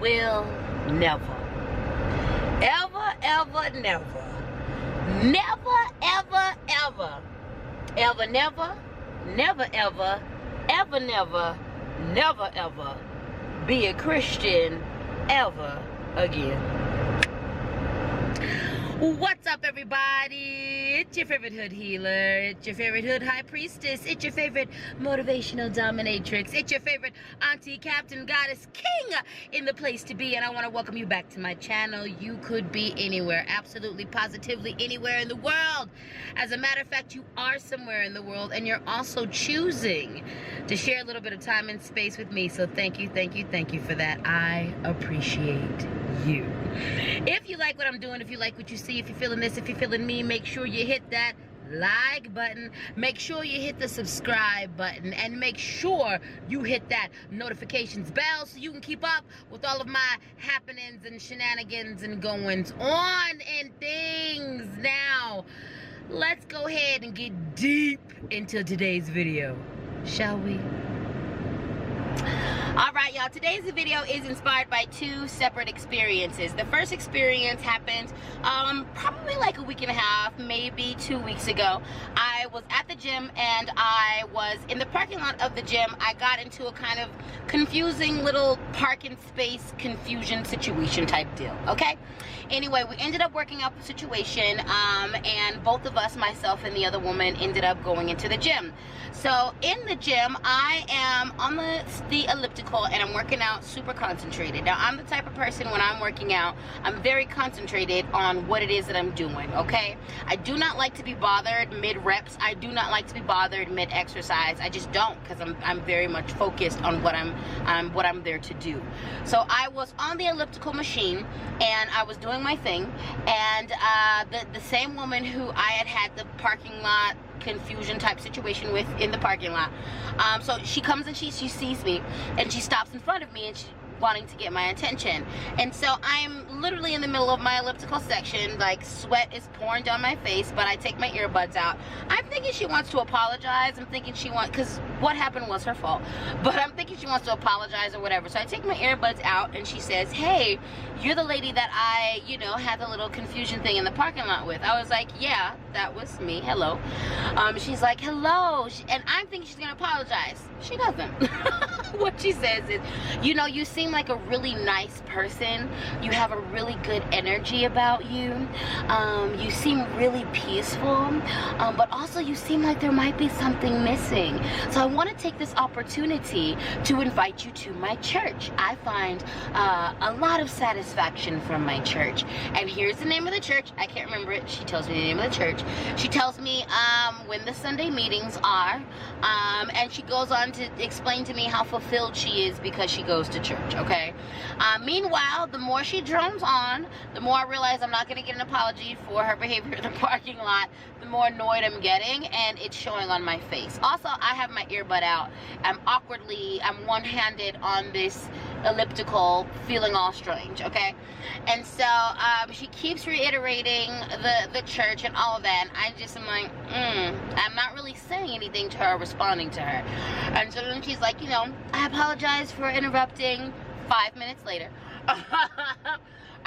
will never, ever, ever, never, never, ever, ever, ever, never, never, ever, ever, never, never, ever be a Christian ever again. What's up, everybody? It's your favorite hood healer. It's your favorite hood high priestess. It's your favorite motivational dominatrix. It's your favorite auntie, captain, goddess, king in the place to be. And I want to welcome you back to my channel. You could be anywhere, absolutely, positively anywhere in the world. As a matter of fact, you are somewhere in the world, and you're also choosing to share a little bit of time and space with me. So thank you, thank you, thank you for that. I appreciate you. If you like what I'm doing, if you like what you see, if you're feeling this, if you're feeling me, make sure you hit that like button, make sure you hit the subscribe button, and make sure you hit that notifications bell so you can keep up with all of my happenings and shenanigans and goings on and things. Now, let's go ahead and get deep into today's video, shall we? Alright, y'all, today's video is inspired by two separate experiences. The first experience happened probably like a week and a half, maybe 2 weeks ago. I was at the gym and I was in the parking lot of the gym. I got into a kind of confusing little parking space confusion situation type deal, okay? Anyway, we ended up working out the situation, and both of us, myself and the other woman, ended up going into the gym. So in the gym, I am on the elliptical and I'm working out super concentrated. Now, I'm the type of person, when I'm working out, I'm very concentrated on what it is that I'm doing, okay? I do not like to be bothered mid-reps. I do not like to be bothered mid-exercise. I just don't, because I'm very much focused on what I'm there to do. So I was on the elliptical machine and I was doing my thing, and the same woman who I had the parking lot confusion type situation with in the parking lot, so she comes and she sees me and she stops in front of me and she's wanting to get my attention. And so I'm literally in the middle of my elliptical section, like sweat is pouring down my face, but I take my earbuds out. I'm thinking she wants to apologize. I'm thinking she wants, because what happened was her fault, but I'm thinking she wants to apologize or whatever. So I take my earbuds out and she says, "Hey, you're the lady that I, you know, had the little confusion thing in the parking lot with." I was like, "Yeah, that was me. Hello." She's like, "Hello," and I'm thinking she's gonna apologize. She doesn't. What she says is, "You know, you seem like a really nice person. You have a really good energy about you. You seem really peaceful, but also you seem like there might be something missing. So I want to take this opportunity to invite you to my church. I find a lot of satisfaction from my church. And here's the name of the church." I can't remember it. She tells me the name of the church. She tells me when the Sunday meetings are, and she goes on to explain to me how fulfilled she is because she goes to church, okay? Meanwhile, the more she drones on, the more I realize I'm not going to get an apology for her behavior in the parking lot, the more annoyed I'm getting, and it's showing on my face. Also, I have my earbud out. I'm one-handed on this elliptical, feeling all strange, okay? And so she keeps reiterating the church and all of that, and I just am like, I'm not really saying anything to her, responding to her. And so then she's like, "You know, I apologize for interrupting." 5 minutes later, "I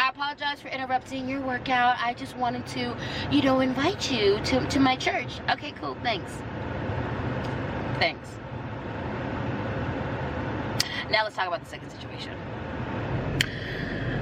apologize for interrupting your workout. I just wanted to, you know, invite you to my church." Okay, cool, thanks. Thanks. Now let's talk about the second situation.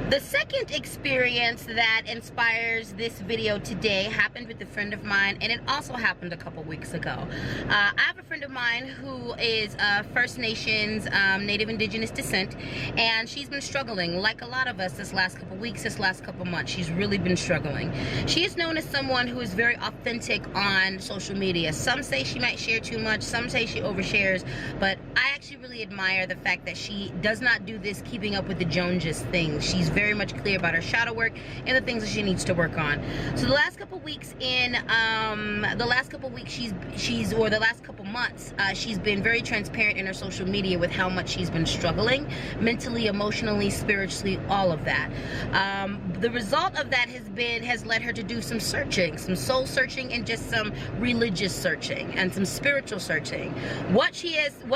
The second experience that inspires this video today happened with a friend of mine, and it also happened a couple weeks ago. I have a friend of mine who is First Nations, Native Indigenous descent, and she's been struggling, like a lot of us, this last couple weeks, this last couple months. She's really been struggling. She is known as someone who is very authentic on social media. Some say she might share too much, some say she overshares, but I actually really admire the fact that she does not do this keeping up with the Joneses thing. She's very very much clear about her shadow work and the things that she needs to work on. So the last couple weeks months, she's been very transparent in her social media with how much she's been struggling mentally, emotionally, spiritually, all of that. The result of that has led her to do some searching, some soul searching, and just some religious searching and some spiritual searching. What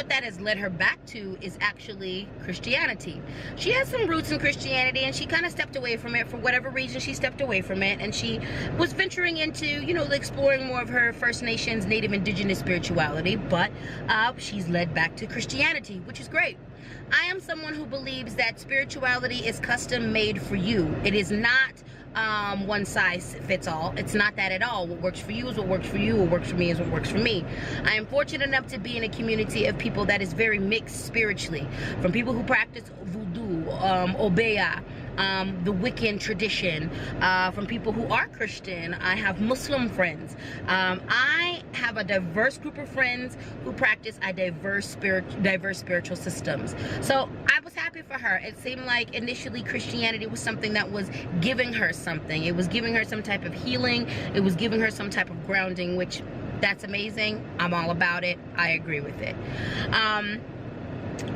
that has led her back to is actually Christianity. She has some roots in Christianity, and she kind of stepped away from it for whatever reason. She stepped away from it, and she was venturing into, you know, exploring more of her First Nations, Native Indigenous spirituality, but she's led back to Christianity, which is great. I am someone who believes that spirituality is custom made for you. It is not one size fits all. It's not that at all. What works for you is what works for you. What works for me is what works for me. I am fortunate enough to be in a community of people that is very mixed spiritually, from people who practice voodoo, obeya, the Wiccan tradition, from people who are Christian. I have Muslim friends. I have a diverse group of friends who practice a diverse spiritual systems. So I was happy for her. It seemed like initially Christianity was something that was giving her something. It was giving her some type of healing. It was giving her some type of grounding, which that's amazing. I'm all about it. I agree with it.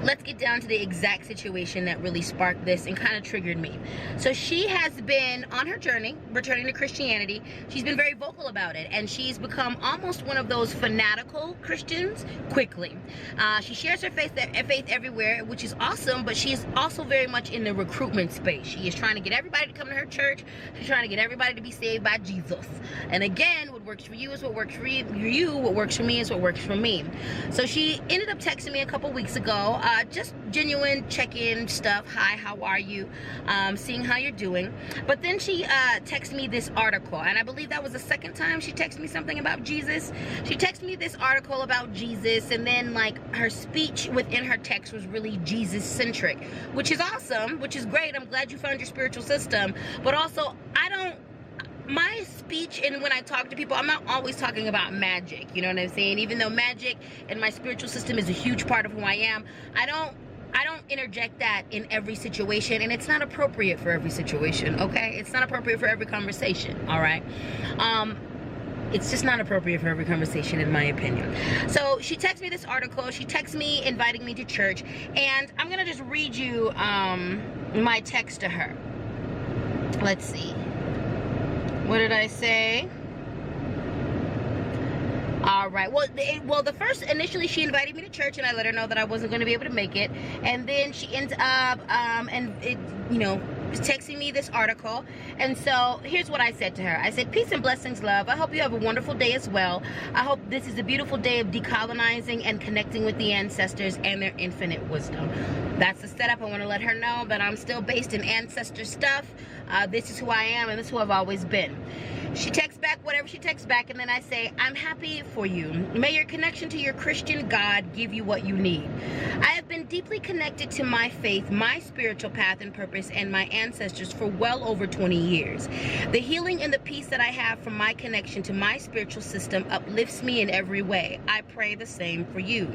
Let's get down to the exact situation that really sparked this and kind of triggered me. So she has been on her journey, returning to Christianity. She's been very vocal about it, and she's become almost one of those fanatical Christians quickly. She shares her faith everywhere, which is awesome, but she's also very much in the recruitment space. She is trying to get everybody to come to her church. She's trying to get everybody to be saved by Jesus. And again, what works for you is what works for you. What works for me is what works for me. So she ended up texting me a couple weeks ago. Just genuine check-in stuff. Hi, how are you? Seeing how you're doing. But then she texted me this article, and I believe that was the second time she texted me something about Jesus. She texted me this article about Jesus, and then like her speech within her text was really Jesus-centric, which is awesome, which is great. I'm glad you found your spiritual system. But also, my speech, and when I talk to people, I'm not always talking about magic, you know what I'm saying? Even though magic and my spiritual system is a huge part of who I am, I don't interject that in every situation, and it's not appropriate for every situation, okay? It's not appropriate for every conversation, all right? It's just not appropriate for every conversation, in my opinion. So she texted me this article. She texted me inviting me to church, and I'm gonna just read you my text to her. Let's see. What did I say? All right. Well, the first, initially she invited me to church, and I let her know that I wasn't going to be able to make it. And then she ends up, texting me this article. And so here's what I said to her. I said, peace and blessings, love. I hope you have a wonderful day as well. I hope this is a beautiful day of decolonizing and connecting with the ancestors and their infinite wisdom. That's the setup. I want to let her know that I'm still based in ancestor stuff. This is who I am, and this is who I've always been. She texts back whatever she texts back, and then I say, I'm happy for you. May your connection to your Christian God give you what you need. I have been deeply connected to my faith, my spiritual path and purpose, and my ancestors for well over 20 years. The healing and the peace that I have from my connection to my spiritual system uplifts me in every way. I pray the same for you.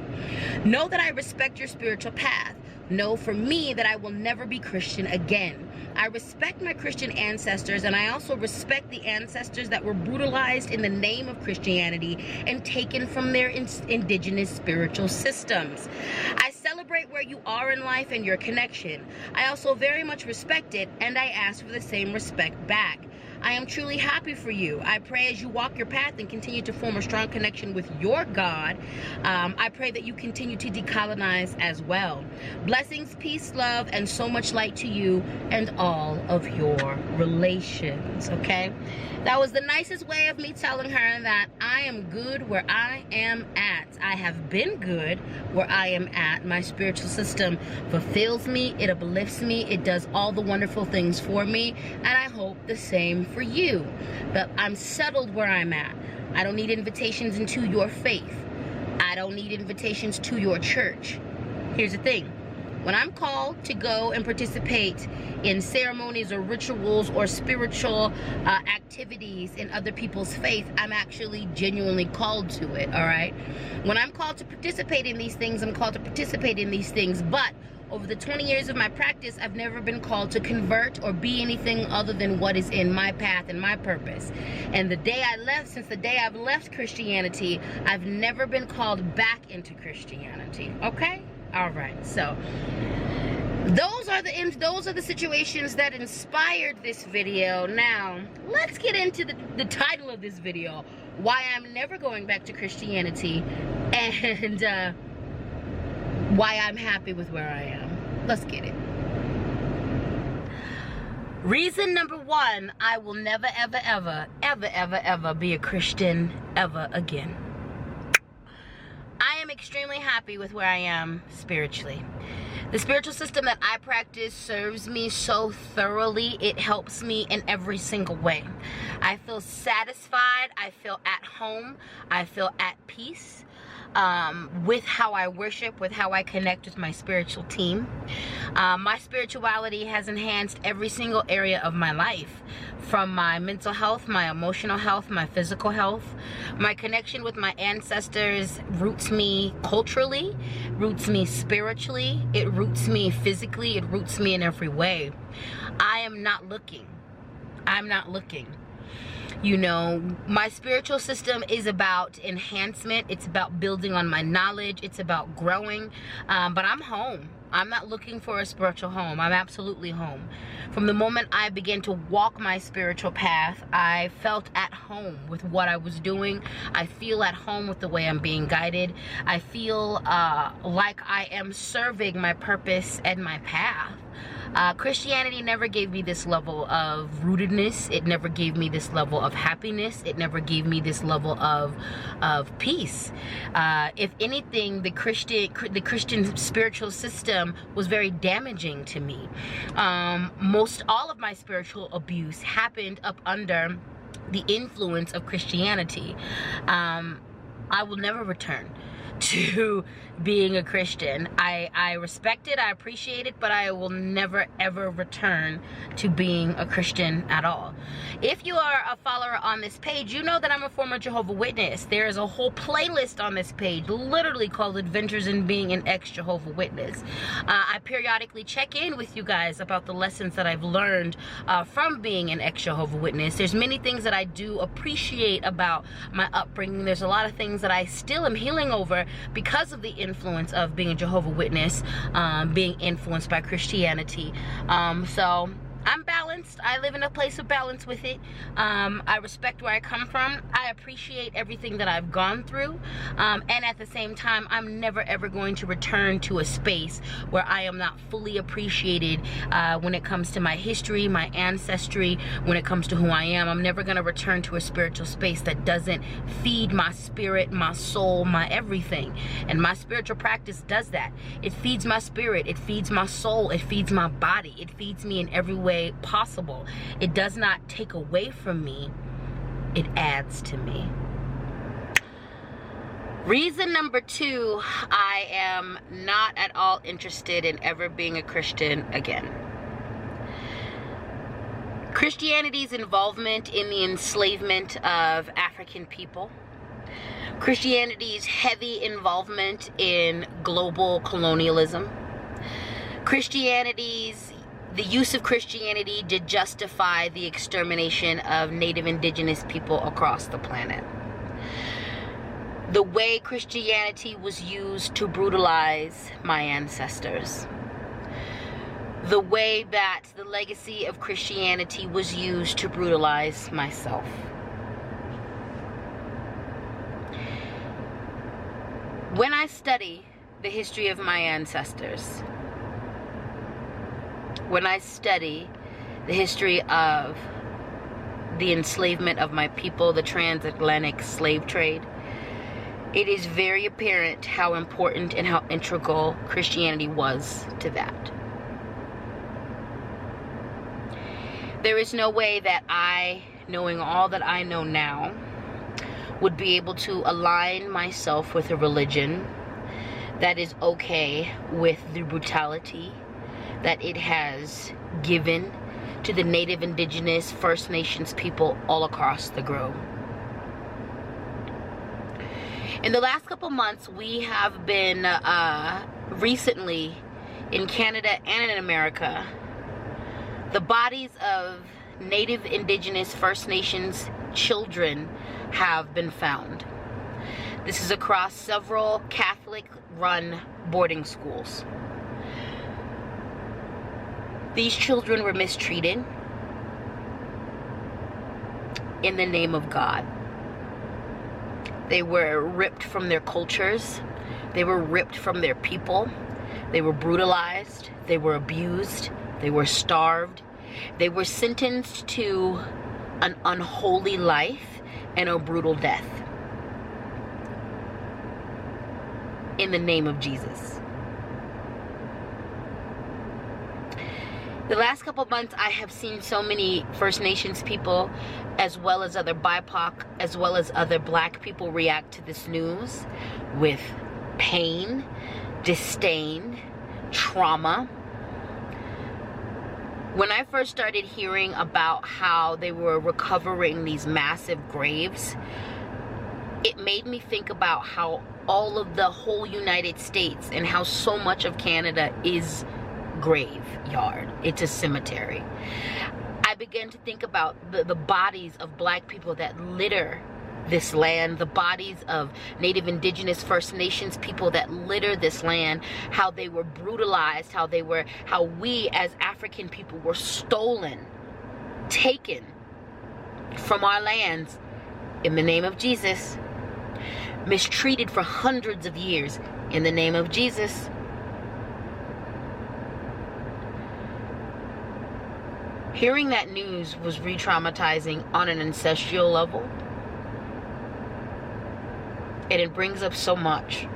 Know that I respect your spiritual path. Know for me that I will never be Christian again. I respect my Christian ancestors, and I also respect the ancestors that were brutalized in the name of Christianity and taken from their indigenous spiritual systems. I celebrate where you are in life and your connection. I also very much respect it, and I ask for the same respect back. I am truly happy for you. I pray as you walk your path and continue to form a strong connection with your God, I pray that you continue to decolonize as well. Blessings, peace, love, and so much light to you and all of your relations, okay? That was the nicest way of me telling her that I am good where I am at. I have been good where I am at. My spiritual system fulfills me, it uplifts me, it does all the wonderful things for me, and I hope the same for you. But I'm settled where I'm at. I don't need invitations into your faith. I don't need invitations to your church. Here's the thing. When I'm called to go and participate in ceremonies or rituals or spiritual activities in other people's faith, I'm actually genuinely called to it, all right? When I'm called to participate in these things, I'm called to participate in these things, but over the 20 years of my practice, I've never been called to convert or be anything other than what is in my path and my purpose. And since the day I've left Christianity, I've never been called back into Christianity. Okay? All right. So those are the situations that inspired this video. Now, let's get into the title of this video, why I'm never going back to Christianity, and why I'm happy with where I am. Let's get it. Reason number one, I will never, ever, ever, ever, ever, ever be a Christian ever again. I am extremely happy with where I am spiritually. The spiritual system that I practice serves me so thoroughly. It helps me in every single way. I feel satisfied. I feel at home. I feel at peace with how I worship, with how I connect with my spiritual team. My spirituality has enhanced every single area of my life, from my mental health, my emotional health, my physical health. My connection with my ancestors roots me culturally, roots me spiritually, it roots me physically, it roots me in every way. I am not looking. I'm not looking. You know, my spiritual system is about enhancement. It's about building on my knowledge. It's about growing. But I'm home. I'm not looking for a spiritual home. I'm absolutely home. From the moment I began to walk my spiritual path, I felt at home with what I was doing. I feel at home with the way I'm being guided. I feel like I am serving my purpose and my path. Christianity never gave me this level of rootedness. It never gave me this level of happiness. It never gave me this level of peace. If anything, the Christian spiritual system was very damaging to me. Most all of my spiritual abuse happened up under the influence of Christianity. I will never return to being a Christian. I respect it, I appreciate it, but I will never ever return to being a Christian at all. If you are a follower on this page, you know that I'm a former Jehovah's Witness. There is a whole playlist on this page literally called Adventures in Being an Ex-Jehovah's Witness. I periodically check in with you guys about the lessons that I've learned from being an ex-Jehovah's Witness. There's many things that I do appreciate about my upbringing. There's a lot of things that I still am healing over because of the influence of being a Jehovah's Witness, being influenced by Christianity. So I'm balanced. I live in a place of balance with it. I respect where I come from. I appreciate everything that I've gone through. And at the same time, I'm never ever going to return to a space where I am not fully appreciated when it comes to my history, my ancestry, when it comes to who I am. I'm never going to return to a spiritual space that doesn't feed my spirit, my soul, my everything. And my spiritual practice does that. It feeds my spirit. It feeds my soul. It feeds my body. It feeds me in every way possible. It does not take away from me, it adds to me. Reason number two, I am not at all interested in ever being a Christian again. Christianity's involvement in the enslavement of African people, Christianity's heavy involvement in global colonialism, the use of Christianity to justify the extermination of Native Indigenous people across the planet. The way Christianity was used to brutalize my ancestors. The way that the legacy of Christianity was used to brutalize myself. When I study the history of my ancestors, when I study the history of the enslavement of my people, the transatlantic slave trade, it is very apparent how important and how integral Christianity was to that. There is no way that I, knowing all that I know now, would be able to align myself with a religion that is okay with the brutality that it has given to the Native Indigenous First Nations people all across the globe. In the last couple months, we have been recently in Canada and in America, the bodies of Native, Indigenous, First Nations children have been found. This is across several Catholic-run boarding schools. These children were mistreated in the name of God. They were ripped from their cultures. They were ripped from their people. They were brutalized. They were abused. They were starved. They were sentenced to an unholy life and a brutal death in the name of Jesus. The last couple of months, I have seen so many First Nations people, as well as other BIPOC, as well as other Black people react to this news with pain, disdain, trauma. When I first started hearing about how they were recovering these massive graves, it made me think about how all of the whole United States and how so much of Canada is graveyard. It's a cemetery. I began to think about the bodies of Black people that litter this land, the bodies of Native, Indigenous, First Nations people that litter this land, how they were brutalized, how we as African people were stolen, taken from our lands in the name of Jesus, mistreated for hundreds of years in the name of Jesus. Hearing that news was re-traumatizing on an ancestral level. And it brings up so much.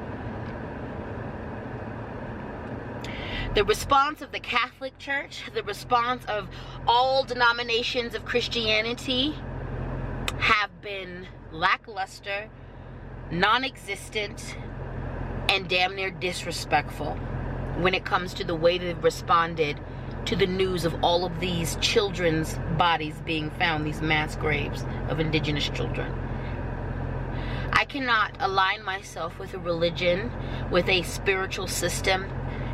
The response of the Catholic Church, the response of all denominations of Christianity have been lackluster, non-existent, and damn near disrespectful when it comes to the way they've responded to the news of all of these children's bodies being found, these mass graves of Indigenous children. I cannot align myself with a religion, with a spiritual system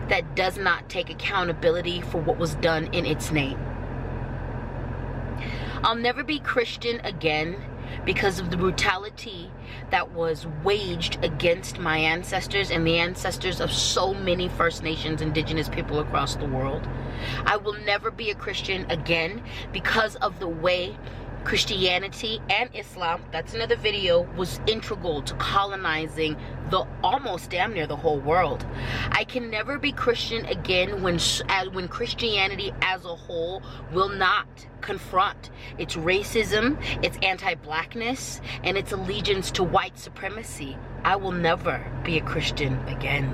that does not take accountability for what was done in its name. I'll never be Christian again because of the brutality that was waged against my ancestors and the ancestors of so many First Nations, Indigenous people across the world. I will never be a Christian again because of the way Christianity and Islam, that's another video, was integral to colonizing the almost damn near the whole world. I can never be Christian again when Christianity as a whole will not confront its racism, its anti-blackness, and its allegiance to white supremacy. I will never be a Christian again.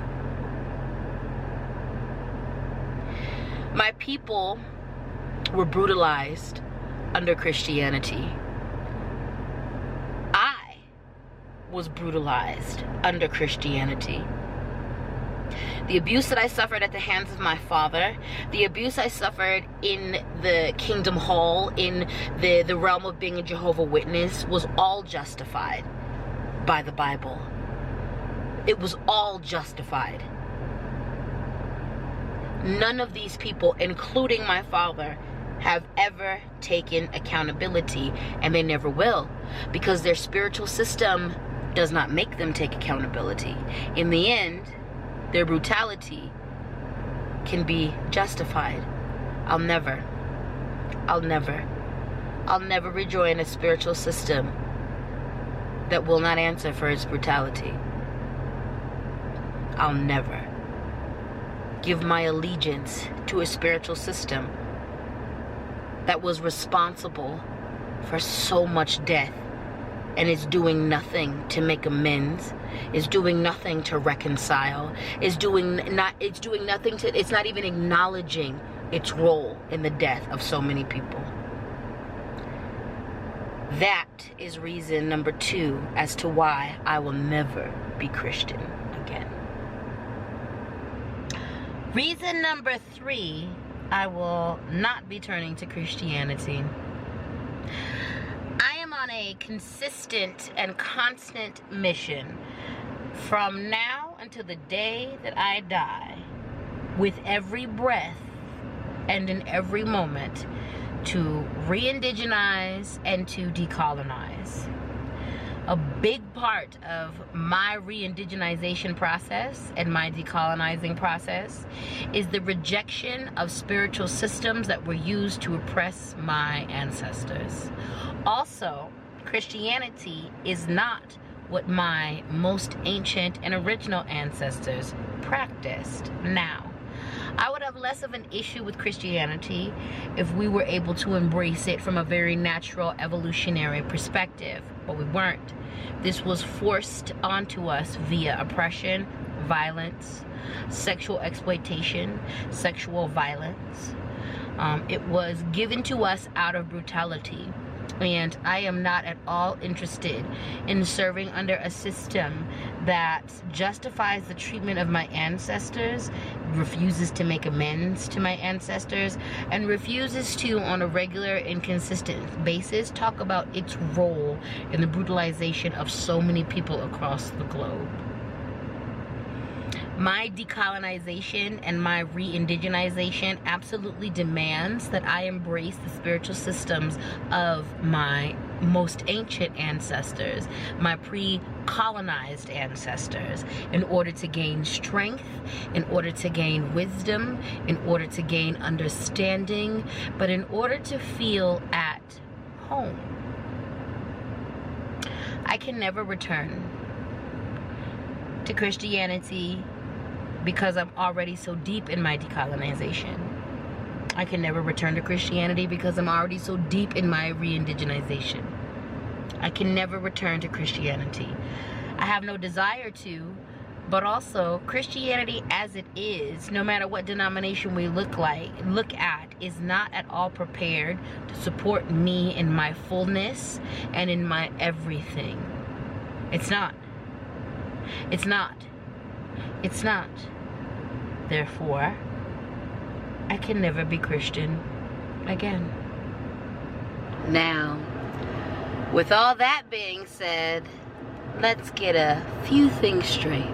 My people were brutalized under Christianity. I was brutalized under Christianity. The abuse that I suffered at the hands of my father, the abuse I suffered in the Kingdom Hall, in the realm of being a Jehovah's Witness, was all justified by the Bible. It was all justified. None of these people, including my father, have ever taken accountability, and they never will, because their spiritual system does not make them take accountability. In the end, their brutality can be justified. I'll never rejoin a spiritual system that will not answer for its brutality. I'll never give my allegiance to a spiritual system that was responsible for so much death and is doing nothing to make amends, is doing nothing to reconcile, it's not even acknowledging its role in the death of so many people. That is reason number 2 as to why I will never be Christian again. Reason number 3, I will not be turning to Christianity. I am on a consistent and constant mission from now until the day that I die with every breath and in every moment to re-indigenize and to decolonize. A big part of my re-indigenization process and my decolonizing process is the rejection of spiritual systems that were used to oppress my ancestors. Also, Christianity is not what my most ancient and original ancestors practiced. Now, I would have less of an issue with Christianity if we were able to embrace it from a very natural evolutionary perspective, but we weren't. This was forced onto us via oppression, violence, sexual exploitation, sexual violence. It was given to us out of brutality. And I am not at all interested in serving under a system that justifies the treatment of my ancestors, refuses to make amends to my ancestors, and refuses to, on a regular and consistent basis, talk about its role in the brutalization of so many people across the globe. My decolonization and my re-indigenization absolutely demands that I embrace the spiritual systems of my most ancient ancestors, my pre-colonized ancestors, in order to gain strength, in order to gain wisdom, in order to gain understanding, but in order to feel at home. I can never return to Christianity because I'm already so deep in my decolonization. I can never return to Christianity because I'm already so deep in my re-indigenization. I can never return to Christianity. I have no desire to, but also Christianity as it is, no matter what denomination we look at, is not at all prepared to support me in my fullness and in my everything. It's not. It's not. It's not. Therefore, I can never be Christian again. Now, with all that being said, let's get a few things straight.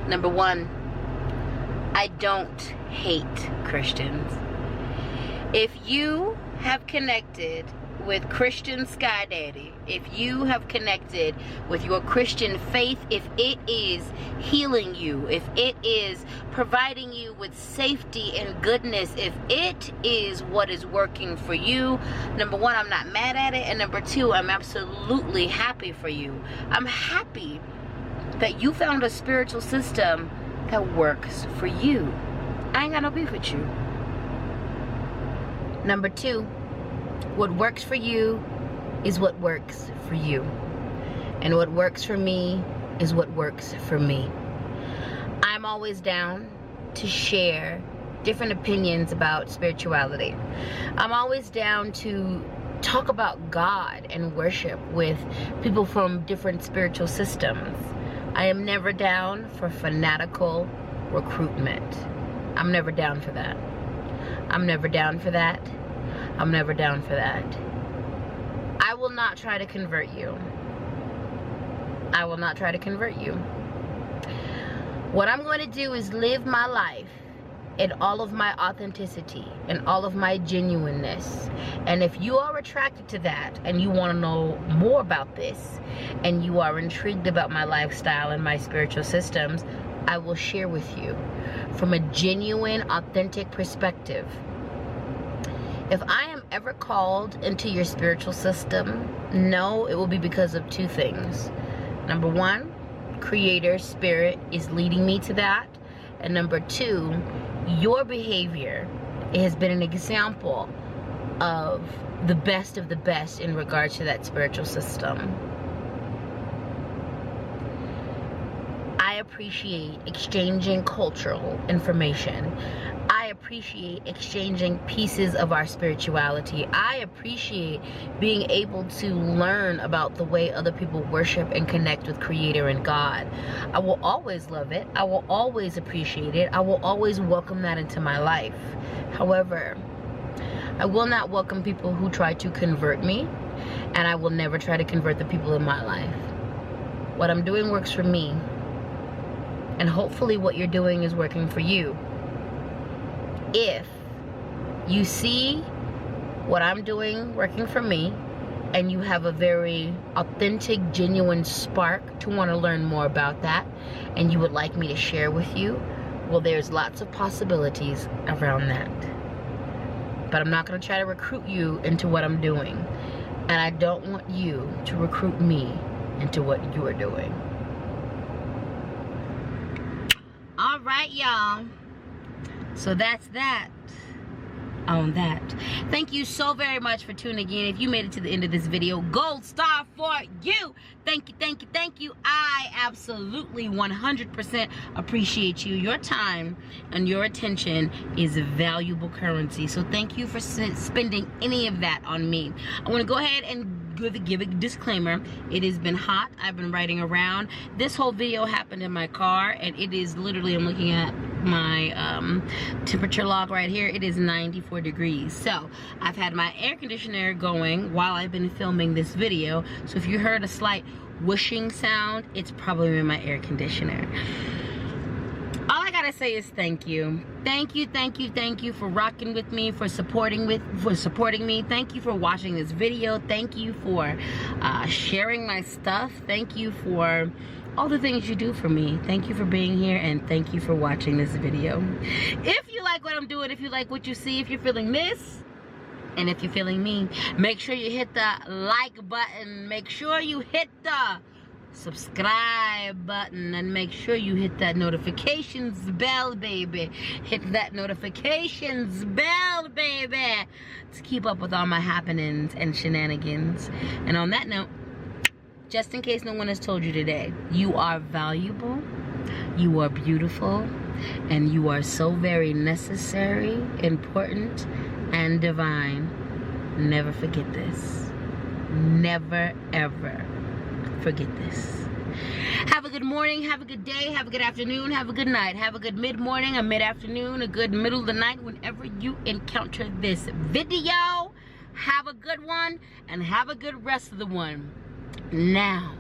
Number one, I don't hate Christians. If you have connected with Christian Sky Daddy, if you have connected with your Christian faith, if it is healing you, if it is providing you with safety and goodness, if it is what is working for you, number one, I'm not mad at it, and number two, I'm absolutely happy for you. I'm happy that you found a spiritual system that works for you. I ain't got no beef with you. Number two, what works for you is what works for you. And what works for me is what works for me. I'm always down to share different opinions about spirituality. I'm always down to talk about God and worship with people from different spiritual systems. I am never down for fanatical recruitment. I'm never down for that. I'm never down for that. I'm never down for that. I will not try to convert you. I will not try to convert you. What I'm going to do is live my life in all of my authenticity and all of my genuineness. And if you are attracted to that and you want to know more about this and you are intrigued about my lifestyle and my spiritual systems, I will share with you from a genuine, authentic perspective. If I am ever called into your spiritual system, no, it will be because of two things. Number one, Creator Spirit is leading me to that. And number two, your behavior has been an example of the best in regards to that spiritual system. I appreciate exchanging cultural information. I appreciate exchanging pieces of our spirituality. I appreciate being able to learn about the way other people worship and connect with Creator and God. I will always love it. I will always appreciate it. I will always welcome that into my life. However, I will not welcome people who try to convert me, and I will never try to convert the people in my life. What I'm doing works for me. And hopefully what you're doing is working for you. If you see what I'm doing working for me, and you have a very authentic, genuine spark to want to learn more about that, and you would like me to share with you, well, there's lots of possibilities around that. But I'm not going to try to recruit you into what I'm doing. And I don't want you to recruit me into what you're doing. All right, y'all. So that's that on that. Thank you so very much for tuning in. If you made it to the end of this video, gold star for you. Thank you, thank you, thank you. I absolutely 100% appreciate you. Your time and your attention is a valuable currency. So thank you for spending any of that on me. I want to go ahead and give a disclaimer. It has been hot. I've been riding around. This whole video happened in my car, and it is literally, I'm looking at my temperature log right here. It is 94 degrees. So I've had my air conditioner going while I've been filming this video. So if you heard a slight whooshing sound, it's probably in my air conditioner. All I gotta say is thank you. Thank you, thank you, thank you for rocking with me, for supporting me. Thank you for watching this video. Thank you for sharing my stuff. Thank you for all the things you do for me. Thank you for being here, and thank you for watching this video. If you like what I'm doing, if you like what you see, if you're feeling this, and if you're feeling me, make sure you hit the like button. Make sure you hit the subscribe button, and make sure you hit that notifications bell, baby. Hit that notifications bell, baby, to keep up with all my happenings and shenanigans. And on that note, just in case no one has told you today, you are valuable, you are beautiful, and you are so very necessary, important, and divine. Never forget this. Never, ever forget this. Have a good morning, have a good day, have a good afternoon, have a good night, have a good mid-morning, a mid-afternoon, a good middle of the night, whenever you encounter this video. Have a good one, and have a good rest of the one. Now,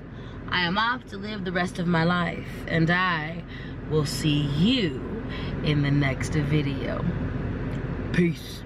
I am off to live the rest of my life, and I will see you in the next video. Peace.